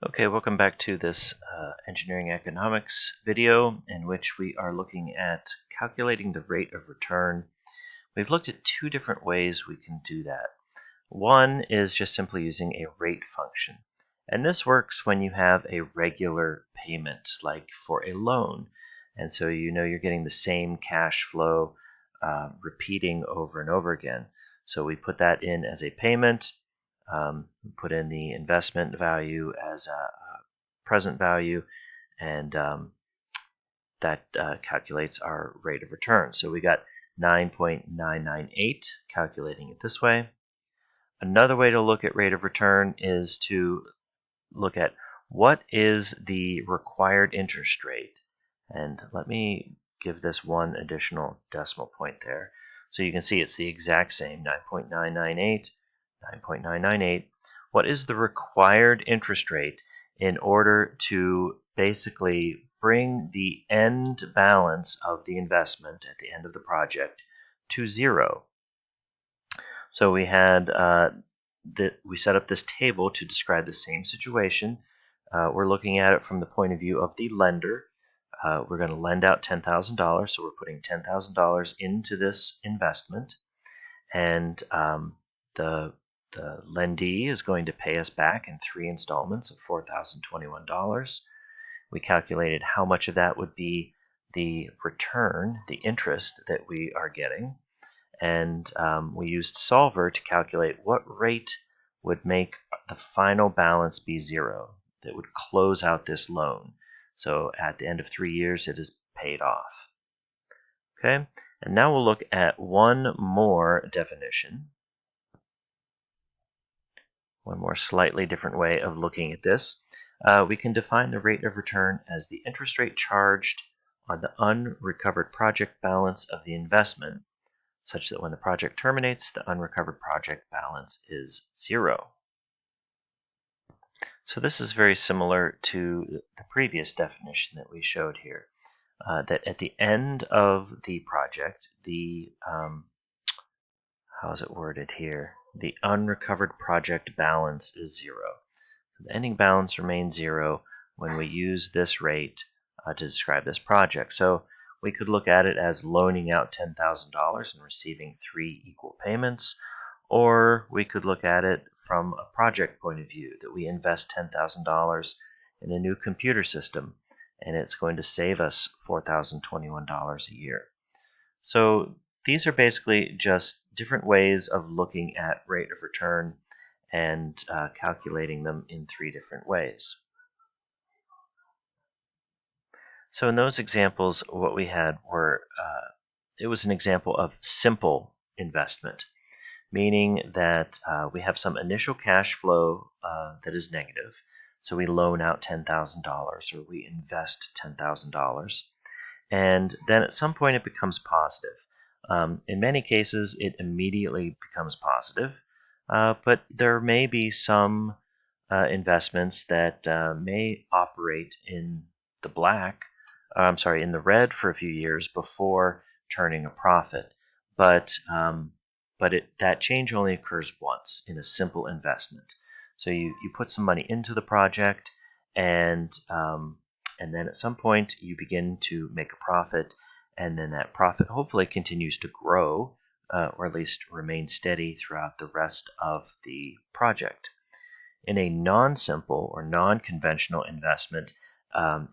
Okay, welcome back to this engineering economics video in which we are looking at calculating the rate of return. We've looked at two different ways we can do that. One is just simply using a rate function. And this works when you have a regular payment, like for a loan. And so you know you're getting the same cash flow repeating over and over again. So we put that in as a payment. Put in the investment value as a present value, and that calculates our rate of return. So we got 9.998, calculating it this way. Another way to look at rate of return is to look at what is the required interest rate. And let me give this one additional decimal point there. So you can see it's the exact same, 9.998. 9.998. What is the required interest rate in order to basically bring the end balance of the investment at the end of the project to zero? So we had we set up this table to describe the same situation. We're looking at it from the point of view of the lender. We're going to lend out $10,000, so we're putting $10,000 into this investment, and the lendee is going to pay us back in 3 installments of $4,021. We calculated how much of that would be the return, the interest that we are getting, and we used Solver to calculate what rate would make the final balance be zero, that would close out this loan. So at the end of 3 years, it is paid off. Okay, and now we'll look at one more definition. One more slightly different way of looking at this. We can define the rate of return as the interest rate charged on the unrecovered project balance of the investment, such that when the project terminates, the unrecovered project balance is zero. So this is very similar to the previous definition that we showed here, that at the end of the project, the how is it worded here? The unrecovered project balance is zero. So the ending balance remains zero when we use this rate to describe this project. So we could look at it as loaning out $10,000 and receiving 3 equal payments, or we could look at it from a project point of view, that we invest $10,000 in a new computer system, and it's going to save us $4,021 a year. So these are basically just different ways of looking at rate of return and calculating them in 3 different ways. So in those examples, what we had were, it was an example of simple investment, meaning that we have some initial cash flow that is negative. So we loan out $10,000 or we invest $10,000. And then at some point it becomes positive. In many cases, it immediately becomes positive, but there may be some investments that may operate in the in the red for a few years before turning a profit. But that change only occurs once in a simple investment. So you put some money into the project, and then at some point you begin to make a profit, and then that profit hopefully continues to grow, or at least remain steady throughout the rest of the project. In a non-simple or non-conventional investment,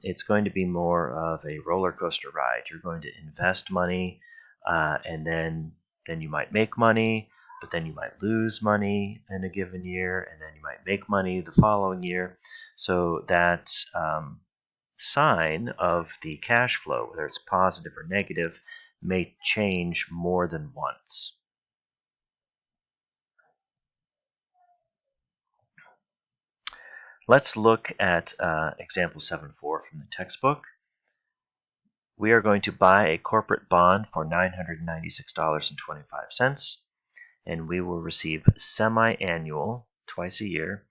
it's going to be more of a roller coaster ride. You're going to invest money, and then you might make money, but then you might lose money in a given year, and then you might make money the following year. So that sign of the cash flow, whether it's positive or negative, may change more than once. Let's look at example 7.4 from the textbook. We are going to buy a corporate bond for $996.25, and we will receive semi-annual, twice a year,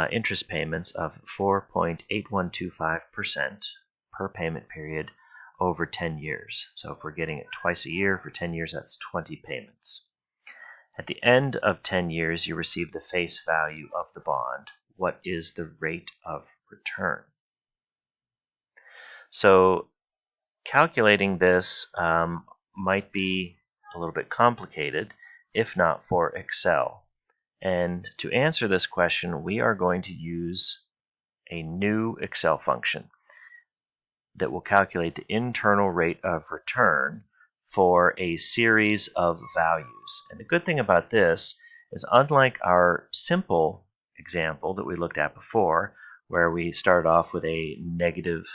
interest payments of 4.8125% per payment period over 10 years. So if we're getting it twice a year for 10 years, that's 20 payments. At the end of 10 years, you receive the face value of the bond, what is the rate of return. So calculating this might be a little bit complicated, if not for Excel. And to answer this question, we are going to use a new Excel function that will calculate the internal rate of return for a series of values. And the good thing about this is, unlike our simple example that we looked at before, where we started off with a negative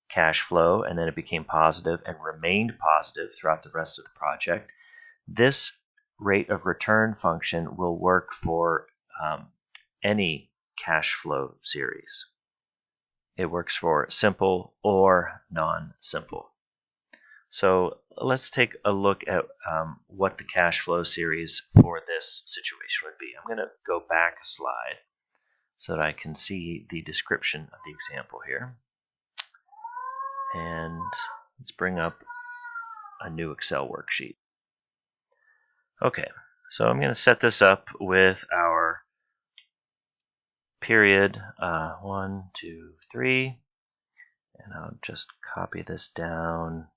cash flow and then it became positive and remained positive throughout the rest of the project, this rate of return function will work for any cash flow series. It works for simple or non-simple. So let's take a look at what the cash flow series for this situation would be. I'm going to go back a slide so that I can see the description of the example here. And let's bring up a new Excel worksheet. Okay, so I'm going to set this up with our period 1, 2, 3, and I'll just copy this down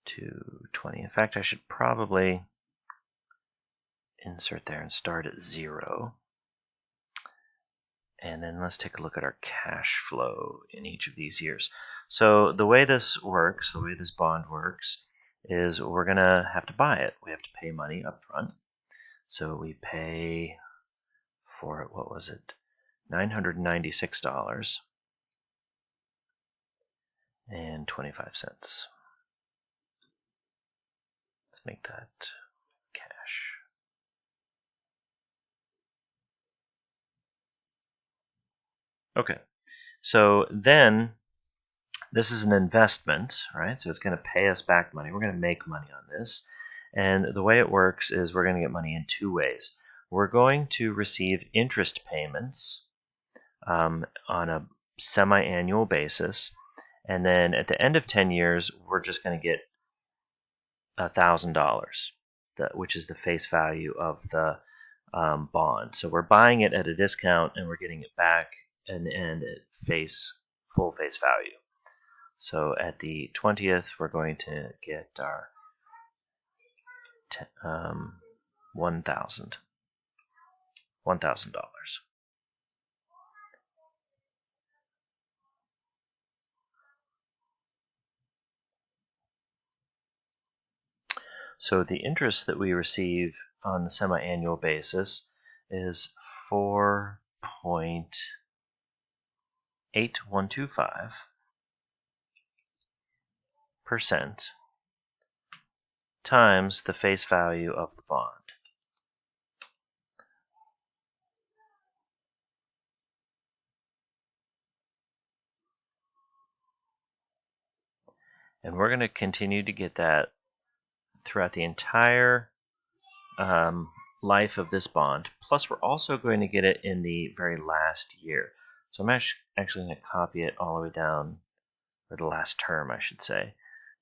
to 20. In fact, I should probably insert there and start at 0. And then let's take a look at our cash flow in each of these years. So the way this works, the way this bond works, is we're going to have to buy it. We have to pay money up front. So we pay for, what was it, $996.25. Let's make that cash. Okay, so then this is an investment, right? So it's going to pay us back money. We're going to make money on this. And the way it works is we're going to get money in two ways. We're going to receive interest payments on a semi-annual basis. And then at the end of 10 years, we're just going to get $1,000, which is the face value of the bond. So we're buying it at a discount and we're getting it back and at full face value. So at the 20th, we're going to get our $1,000. So the interest that we receive on the semi-annual basis is 4.8125% times the face value of the bond. And we're going to continue to get that throughout the entire life of this bond. Plus, we're also going to get it in the very last year. So I'm actually going to copy it all the way down, or the last term, I should say.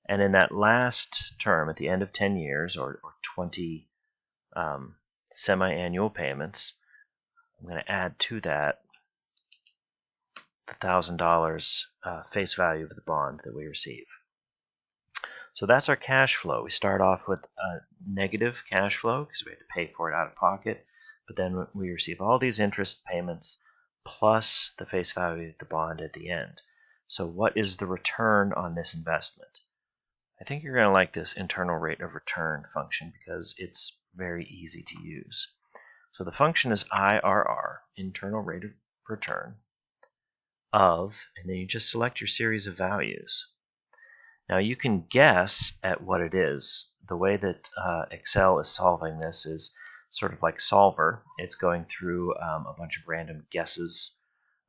And in that last term, at the end of 10 years, or 20 semi-annual payments, I'm going to add to that the $1,000 face value of the bond that we receive. So that's our cash flow. We start off with a negative cash flow because we have to pay for it out of pocket, but then we receive all these interest payments plus the face value of the bond at the end. So what is the return on this investment? I think you're going to like this internal rate of return function because it's very easy to use. So the function is IRR, internal rate of return, of, and then you just select your series of values. Now you can guess at what it is. The way that Excel is solving this is sort of like Solver. It's going through a bunch of random guesses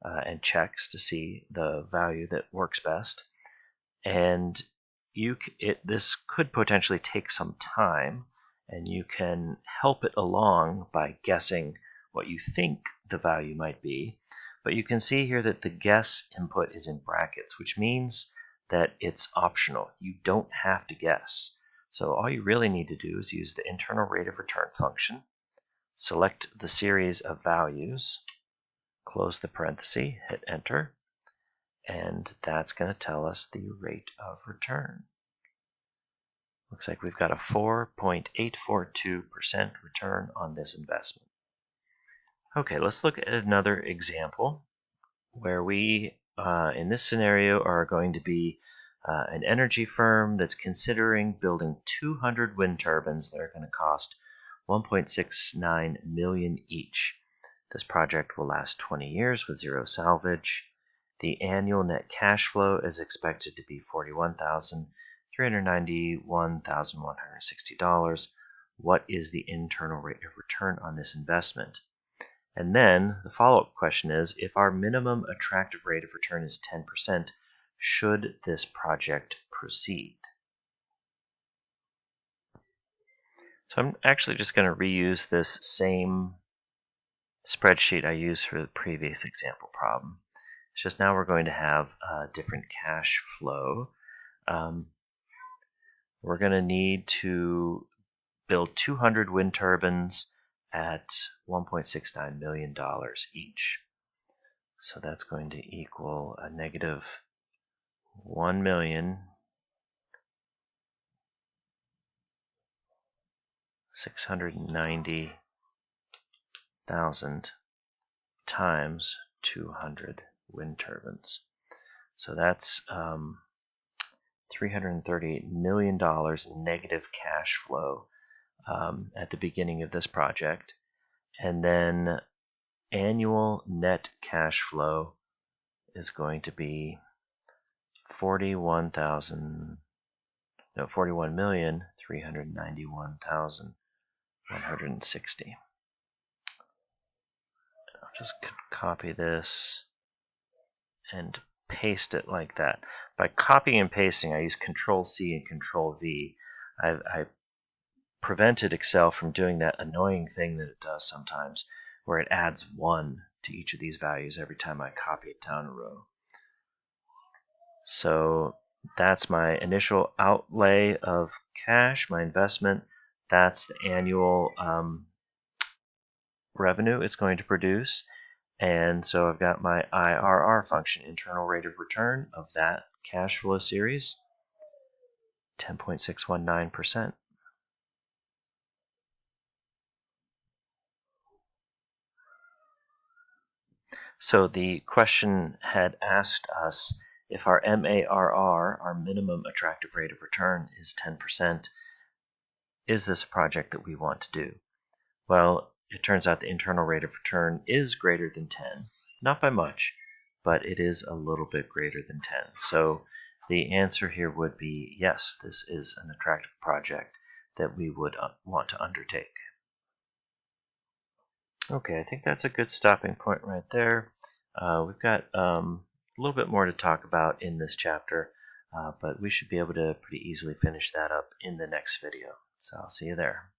and checks to see the value that works best. And this could potentially take some time, and you can help it along by guessing what you think the value might be. But you can see here that the guess input is in brackets, which means that it's optional. You don't have to guess. So all you really need to do is use the internal rate of return function, select the series of values, close the parenthesis, hit enter, and that's going to tell us the rate of return. Looks like we've got a 4.842% return on this investment. Okay, let's look at another example where we, in this scenario, are going to be an energy firm that's considering building 200 wind turbines that are going to cost $1.69 million each. This project will last 20 years with zero salvage. The annual net cash flow is expected to be $41,391,160. What is the internal rate of return on this investment? And then the follow-up question is, if our minimum attractive rate of return is 10%, should this project proceed? So I'm actually just going to reuse this same spreadsheet I used for the previous example problem. It's just now we're going to have a different cash flow. We're going to need to build 200 wind turbines at $1.69 million each. So that's going to equal a negative $1,690,000 times 200 wind turbines. So that's $338 million negative cash flow at the beginning of this project. And then annual net cash flow is going to be $41,391,160. I'll just copy this and paste it like that. By copying and pasting, I use Control-C and Control-V. I prevented Excel from doing that annoying thing that it does sometimes, where it adds 1 to each of these values every time I copy it down a row. So that's my initial outlay of cash, my investment. That's the annual revenue it's going to produce. And so I've got my IRR function, internal rate of return of that cash flow series, 10.619%. So the question had asked us if our MARR, our minimum attractive rate of return, is 10%, is this a project that we want to do? Well, it turns out the internal rate of return is greater than 10, not by much, but it is a little bit greater than 10. So the answer here would be yes, this is an attractive project that we would want to undertake. Okay, I think that's a good stopping point right there. We've got a little bit more to talk about in this chapter, but we should be able to pretty easily finish that up in the next video. So I'll see you there.